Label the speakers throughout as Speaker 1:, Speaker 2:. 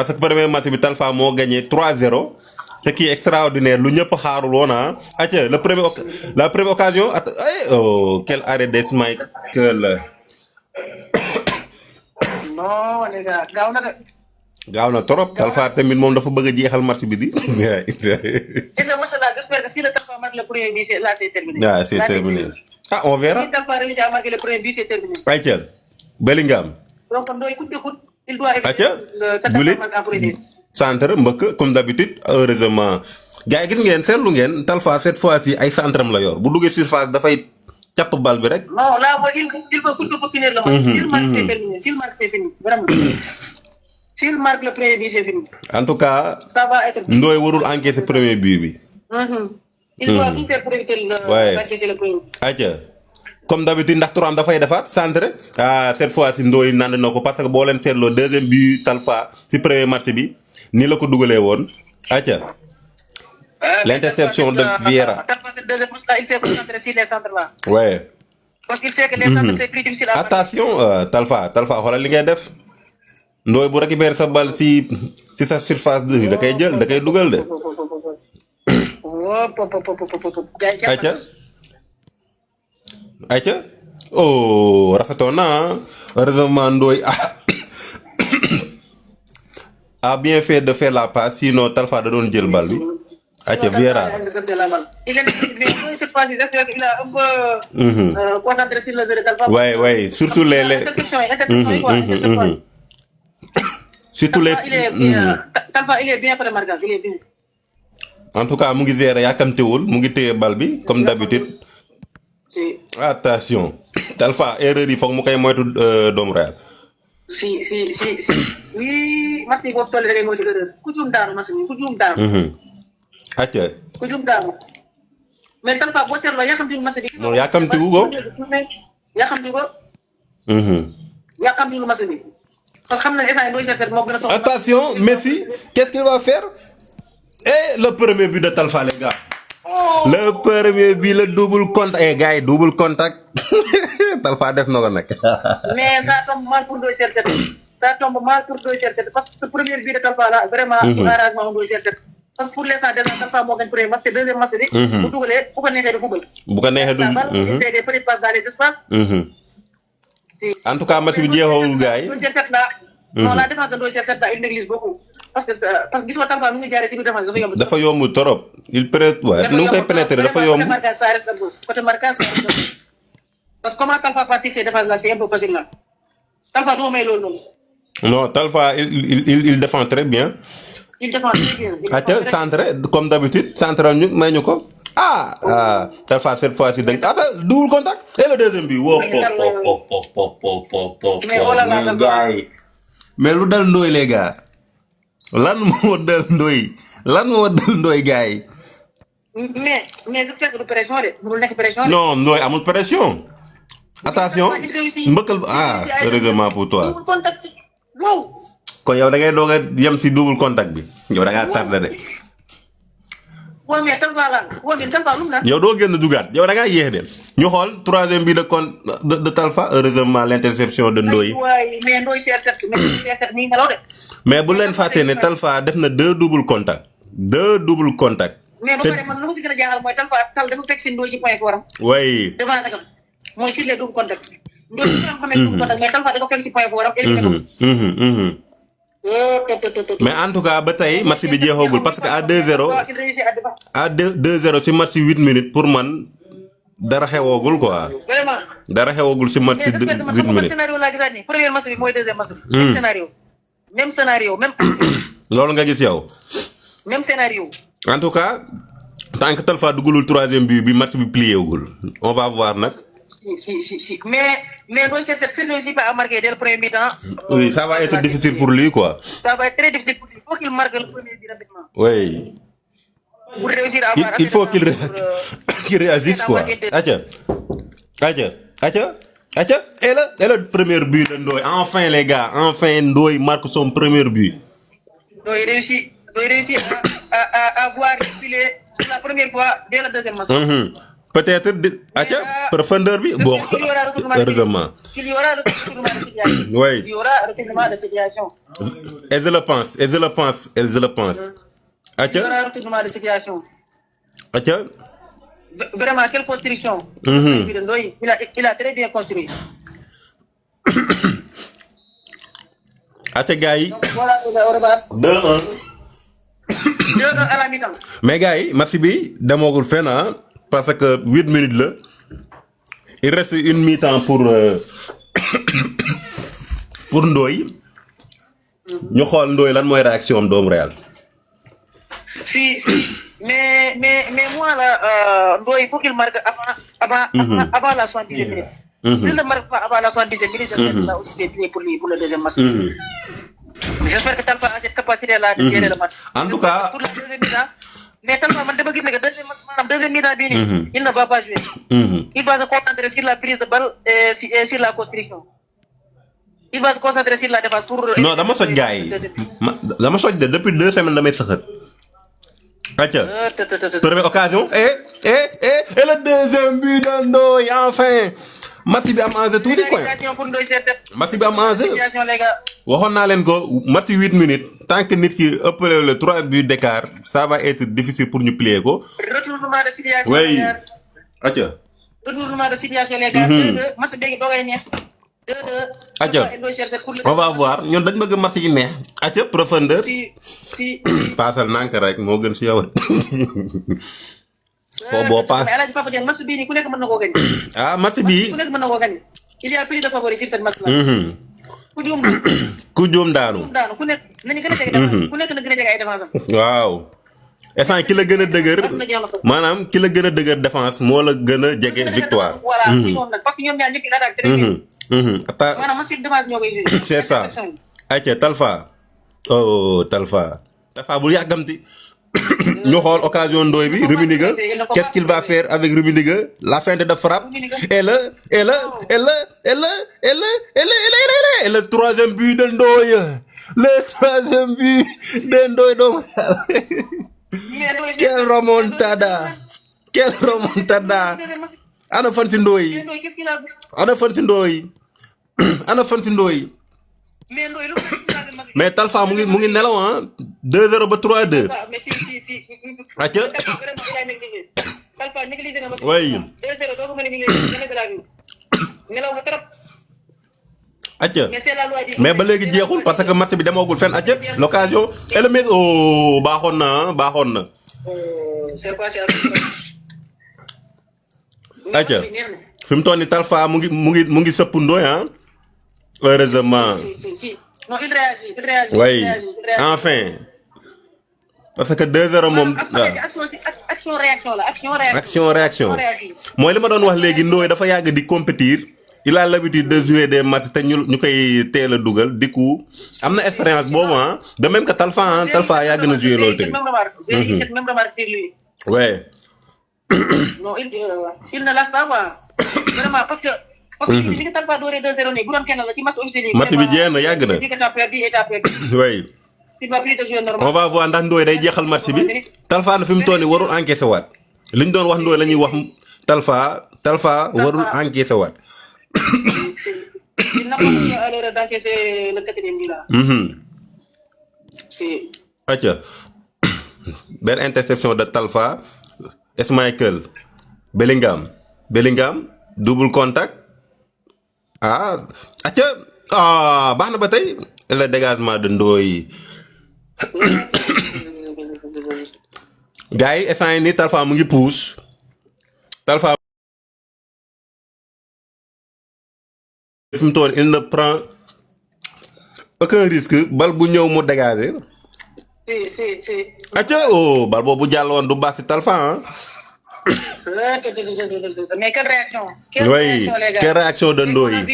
Speaker 1: parce que premier match bi Talfa moo gagné 3-0 ce qui est extraordinaire lu ñëpp xaarul woon ah. atia la première occasion oh quel arrêt de Schmeichel.
Speaker 2: non les gars gaaw na de.
Speaker 1: gaaw na trop Talfa tamit moom dafa bëgg a jeexal match bi di.
Speaker 2: et ce match là j'espère que si le Talfa marque le premier but là c'est terminé.
Speaker 1: waaw c'est terminé. ah on verra.
Speaker 2: Si Talfa réussit à marquer le premier but c'est terminé.
Speaker 1: ayca Bellingham.
Speaker 2: donc Ndoye coûte que coûte il doit
Speaker 1: ayca Gullit centre mbëkk comme d'habitude heureusement gars yi gis ngeen seetlu ngeen Talfa cette fois-ci ay centre am la yor bu duggee surface dafay capp bal bi rek.
Speaker 2: non là il faut coûte que coûte finir le match. S'il marque c'est terminé s'il marque c'est fini vraiment. S'il marque le premier but c'est fini.
Speaker 1: en tout cas.
Speaker 2: ça va être.
Speaker 1: Ndoye warul encaisser premier but bi.
Speaker 2: il doit tout faire pour éviter d'encaisser le premier.
Speaker 1: ayca comme d'habitude ndax turam dafay defaat centre cette fois-ci Ndoye nand na ko parce que boo leen seetloo deuxième but Talfa ci premier match bi ni la ko dugalee woon ayca. L'interception de Vieira.
Speaker 2: Il s'est concentré sur les centres là.
Speaker 1: Ouais.
Speaker 2: Parce qu'il sait que les centres c'est plus difficile à.
Speaker 1: Attention Talfa xoolal li ngay def Ndoye bu récupérer sa balle si sa surface de da koy jël da koy dugal de. ayca oh rafetoon na heureusement Ndoye a bien fait de faire la passe sinon Talfa da doon jël balle bi. ayca Vieira.
Speaker 2: Il est cette fois-ci j'espère qu'il a un peu concentré sur le jeu de Talfa.
Speaker 1: Ouais surtout les surtout les.
Speaker 2: Talfa il est bien prémarquage il est bien.
Speaker 1: en tout cas mu ngi Vieira yàkkamtewul mu ngi téye balle bi comme d'habitude. attention Talfa erreur yi foog mu koy moytu doomu Real.
Speaker 2: si oui merci boobu toll rek moytu erreur ku juum daanu merci ku juum daanu.
Speaker 1: acca.
Speaker 2: ku juum daanu. mais Talfa boo seetloo yàkkamtiwul match bi.
Speaker 1: non yàkkamtiwu ko.
Speaker 2: yàkkamtiwu ko. yàkkamtiwul match bi. parce que xam na ne instant yii Ndoye Sène moo gën a soxla.
Speaker 1: attention Messi qu'est-ce qu'il va faire. et le premier but de Talfa les gars. le premier but le double contact gars yi double contact Talfa def na ko nag.
Speaker 2: mais ça tombe mal pour Ndoye Sène ça tombe mal pour Ndoye Sène parce que ce premier but de Talfa là vraiment. arrangement Ndoye Sène parce que pour l'instant déjà Talfa moo gañ premier match te deuxième match bi. bu dugalee bu ko neexee du football.
Speaker 1: bu ko neexee du.
Speaker 2: il fait des petites passes dans les espaces.
Speaker 1: en tout cas match bi jeexawul gars yi.
Speaker 2: non la défense de Ndoye Sène là il néglige beaucoup. parce que gis nga Talfa nu ngi jaaree ci biir défense dafa yomb.
Speaker 1: dafa yomb trop il peut waaye nu mu koy pénétrer dafa yomb.
Speaker 2: côté marquage parce que comment Talfa passe ces défenses là c'est un peu facile là Talfa du ma may loolu noonu.
Speaker 1: non Talfa il défend très bien.
Speaker 2: il défend très bien.
Speaker 1: acca centre comme d'habitude central ñu may ñu ko. Talfa cette fois-ci dañ double contact et le deuxième but woo gars yi mais lu dal Ndoye les gars lan moo dal Ndoye gars yi.
Speaker 2: mais j'espère que du pression de mënul nekk pression de.
Speaker 1: non Ndoye amul pression. attention mbëkkal heureusement pour toi.
Speaker 2: double contact wow.
Speaker 1: kon yow da ngay doog a yem si double contact bi yow da ngaa tardé de.
Speaker 2: waaw mais Talfa la waaw mais Talfa lu mu naan.
Speaker 1: yow doo génn dugaat yow da ngaa yéex de ñu xool troisième but de Talfa heureusement l'interception de Ndoye.
Speaker 2: mais Ndoye CR7 nii ngelaw de.
Speaker 1: mais bu leen fàttee ne Talfa def na deux double contact.
Speaker 2: mais ba pare man lu ma fi gën a jaaxal mooy Talfa dafa fekk si Ndoye ci point forum.
Speaker 1: oui.
Speaker 2: devant nagam mooy sur les double contact. Ndoye ci nga xam ne double contact mais Talfa da ko fekk ci point forum.
Speaker 1: mais en tout cas ba tey match bi jeexagul parce que à 2-0 à 2-0 ci match 8 minutes pour man dara xewagul quoi.
Speaker 2: vraiment
Speaker 1: dara xewagul ci match 8 minutes.
Speaker 2: scénario laa gisaat ni premier match bi mooy deuxième match bi. même scénario même.
Speaker 1: loolu nga gis yow.
Speaker 2: même scénario.
Speaker 1: en tout cas tant que Talfa dugalul troisième but bi match bi plié wul on va voir nag.
Speaker 2: si mais Ndoye Sène s'il ne réussit pas à marquer dès le premier mi-temps.
Speaker 1: oui ça va être difficile pour lui quoi.
Speaker 2: ça va être très difficile pour lui il faut qu'il marque le premier but rapidement.
Speaker 1: oui.
Speaker 2: pour réussir à avoir
Speaker 1: il faut qu'il réagisse quoi. acca et le premier but de Ndoye enfin les gars enfin Ndoye marque son premier but.
Speaker 2: Ndoye réussit à voir filer pour la première fois dès le deuxième match.
Speaker 1: peut-être profondeur bi bon heureusement.
Speaker 2: Il y aura retournement de situation.
Speaker 1: oui.
Speaker 2: Il y aura retournement de situation.
Speaker 1: Et je le pense, et je le pense, et je le pense.
Speaker 2: Il y
Speaker 1: Atia,
Speaker 2: aura un retournement de situation.
Speaker 1: atia.
Speaker 2: Vraiment, quelle construction. Il a très bien construit.
Speaker 1: Atia gars yi.
Speaker 2: Donc voilà, au revoir.
Speaker 1: 2-1.
Speaker 2: 2-1 à la mi-temps.
Speaker 1: Mais gars yi match bi demagul fenn ah parce que 8 minutes la. Il reste une mi-temps pour Ndoye. ñu xool Ndoye lan mooy réaction am doomu Real.
Speaker 2: Si. Mais moi, là, il faut qu'il marque avant la 70e minute. S'il ne marque pas avant la 70e minute, j'espère que là aussi c'est plié pour le deuxième match. J'espère que Talfa a cette capacité-là de gérer le match.
Speaker 1: En tout cas,
Speaker 2: pour la deuxième mi-temps, mais Talfa, deuxième mi-temps, il ne va pas jouer. Il va se concentrer sur la prise de balle et sur la construction. Il va se concentrer sur la défense pour.
Speaker 1: Non, dama soj gars yi dama soj de depuis 2 semaines damay sëxët. Atia première occasion et le deuxième but de Ndoye enfin match bi am enjeu tuuti quoi match bi am enjeu waxoon naa leen ko match 8 minutes tant que nit ki ëppale le 3 buts d'écart ça va être difficile pour ñu plier ko.
Speaker 2: Retournement de situation.
Speaker 1: Oui. Atia.
Speaker 2: Retournement de situation les gars. 2-2 match bi doogay neex. 2-2.
Speaker 1: Atia on va voir ñun dañ bëgg match yi neex. Atia profondeur.
Speaker 2: Si.
Speaker 1: paasal nank rek moo gën si yow. foo boo paas.
Speaker 2: mais Alaaji Papa Dieng match bii nii ku nekk mën na koo gagné.
Speaker 1: ah match bii.
Speaker 2: ku nekk mën na koo gagné. il y a plus de favoris sur cette match là.
Speaker 1: ku juum daanu.
Speaker 2: ku nekk nañu gën a jege défense. ku nekk na gën a jege ay défense am.
Speaker 1: waaw. instant ki la gën a dëgër maanaam ki la gën a dëgër défense moo la gën a jege victoire.
Speaker 2: voilà parce que ñoom ñaar ñëpp il attaque très bien. maanaam match défense ñoo koy joué.
Speaker 1: c'est ça. ayca Talfa. oh Talfa. Talfa bul yàggamti. ñu xool occasion Ndoye bi Rummenigge qu'est-ce qu'il va faire avec Rummenigge la feinte de frappe et le troisième but de Ndoye le troisième but de Ndoye donc quelle remontada ana fan si Ndoye ana fan si Ndoye mais Talfa mu ngi nelaw ah 2-0 ba 3-2.
Speaker 2: mais si.
Speaker 1: Atia.
Speaker 2: Talfa négligé nga ma.
Speaker 1: oui.
Speaker 2: 2-0 doo ko mën a négligé nelaw nga trop.
Speaker 1: Atia.
Speaker 2: mais c'est la loi du
Speaker 1: mais ba léegi jeexul parce que match bi demagul fenn Atia l'occasion et le mais baaxoon na.
Speaker 2: c'est quoi c'est
Speaker 1: Atia fi mu toll nii Talfa mu ngi sëpp Ndoye ah. heureusement.
Speaker 2: Si. Non, il réagit.
Speaker 1: Oui, enfin. Parce que 2-0 moom. action réaction. mooy li ma doon wax léegi Ndoye dafa yàgg di compétir. il a l'habitude de jouer des matchs te ñu koy teel a dugal di coup am na expérience boobu ah de même que Talfa yàgg na jouer loolu tamit.
Speaker 2: j'ai cette même remarque sur lui.
Speaker 1: Ouais.
Speaker 2: non il ne lâche pas quoi. Vraiment parce que. parce que li nga Talfa dooree 2-0 nii bu doon kenn la ci match officiel yi.
Speaker 1: match bi jeex na yàgg na. oui. on va voir ndax Ndoye day jeexal match bi. Talfa na fi mu toll nii warul encaissé waat. li ñu doon wax Ndoye la ñuy wax Talfa warul encaissé waat.
Speaker 2: il n'a pas eu à l'heure d'encaisser le 4e but là. Si.
Speaker 1: Atia. benn interception de Talfa. Schmeichel. Bellingham. double contact. Atia. baax na ba tey. le dégagement de Ndoye. gars yi instant yii nii Talfa mu ngi pousse. Talfa. fi mu toll il ne prend aucun risque bal bu ñëw mu dégager.
Speaker 2: si.
Speaker 1: Atia bal boobu jàlloon du baax si Talfa ah.
Speaker 2: mais quelle réaction.
Speaker 1: quelle réaction de Ndoye.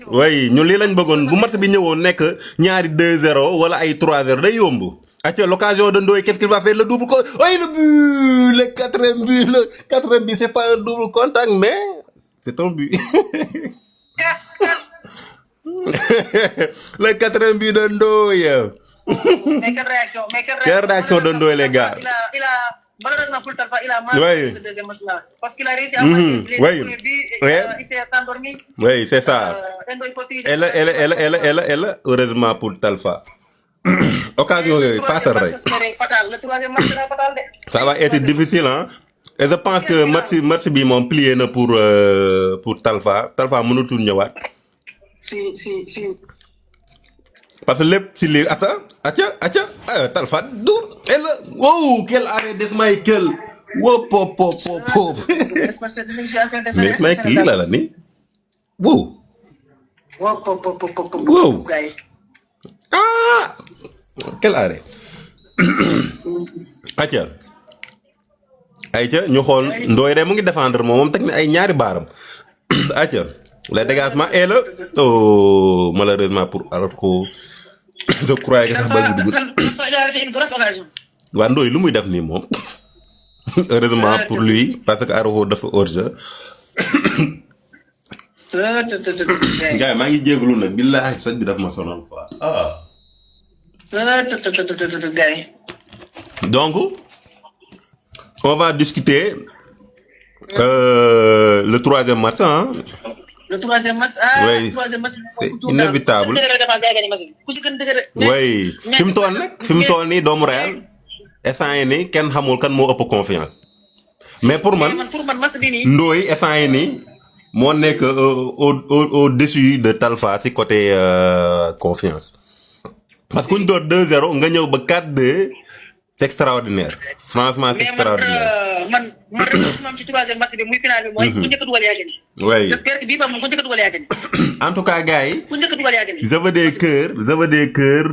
Speaker 1: oui ñun lii lañ bëggoon bu match bi ñëwoon nekk ñaari 2-0 wala ay 3-0 day yomb. Atia l'occasion de Ndoye qu'est-ce qu'il va faire le double contact. le but le quatrième but c'est pas un double contact mais c'est un but. le quatrième but de Ndoye.
Speaker 2: mais quelle
Speaker 1: réaction de Ndoye les gars.
Speaker 2: Malheureusement pour Talfa, il a marqué le deuxième match là. Parce qu'il a réussi à marquer les premiers buts et il s'est endormi.
Speaker 1: Oui, c'est ça. Et là, heureusement pour Talfa. occasion yooyu paasal rek.
Speaker 2: Le troisième match sera fatal de.
Speaker 1: Ça va être difficile hein. Et je pense que match bi moom plié na pour Talfa mënatul ñëwaat.
Speaker 2: Si.
Speaker 1: Parce que lépp si lii acca Talfa dur. Et là wow quel arrêt d'Ismaïkel. Wop. Mais Ismaïkel lii la ni. Wow. Wow. Ah quel arrêt. Aïcha ñu xool Ndoye de mu ngi défendre moom teg na ay ñaari baaram. Aïcha le dégagement est là. Oh malheureusement pour Araujo. Je croyais que sax bal bi dugg. Waa Ndoye lu muy def nii moom. Heureusement pour lui parce que Araujo dafa hors-jeu. Gars maa ngi jégalu nag billaahi soj bi daf ma sonal quoi. Donc on va discuter le troisième match hein.
Speaker 2: Le troisième match
Speaker 1: oui, c'est inévitable. Oui fi mu toll nii doomu Real instant yii nii kenn xamul kan moo ëpp confiance mais pour man Ndoye instant yii nii moo nekk au-dessus de Talfa ci côté confiance parce que ku ñu door 2-0 nga ñëw ba 4-2 c'est extraordinaire franchement c'est extraordinaire.
Speaker 2: man ci troisième match bi muy final bi mooy ku njëkk a dugal yaa gën.
Speaker 1: oui
Speaker 2: j'espère que bii ba moom ku njëkk a dugal yaa gën.
Speaker 1: En tout cas gars yi.
Speaker 2: ku njëkk a dugal yaa gën.
Speaker 1: je veux des cœurs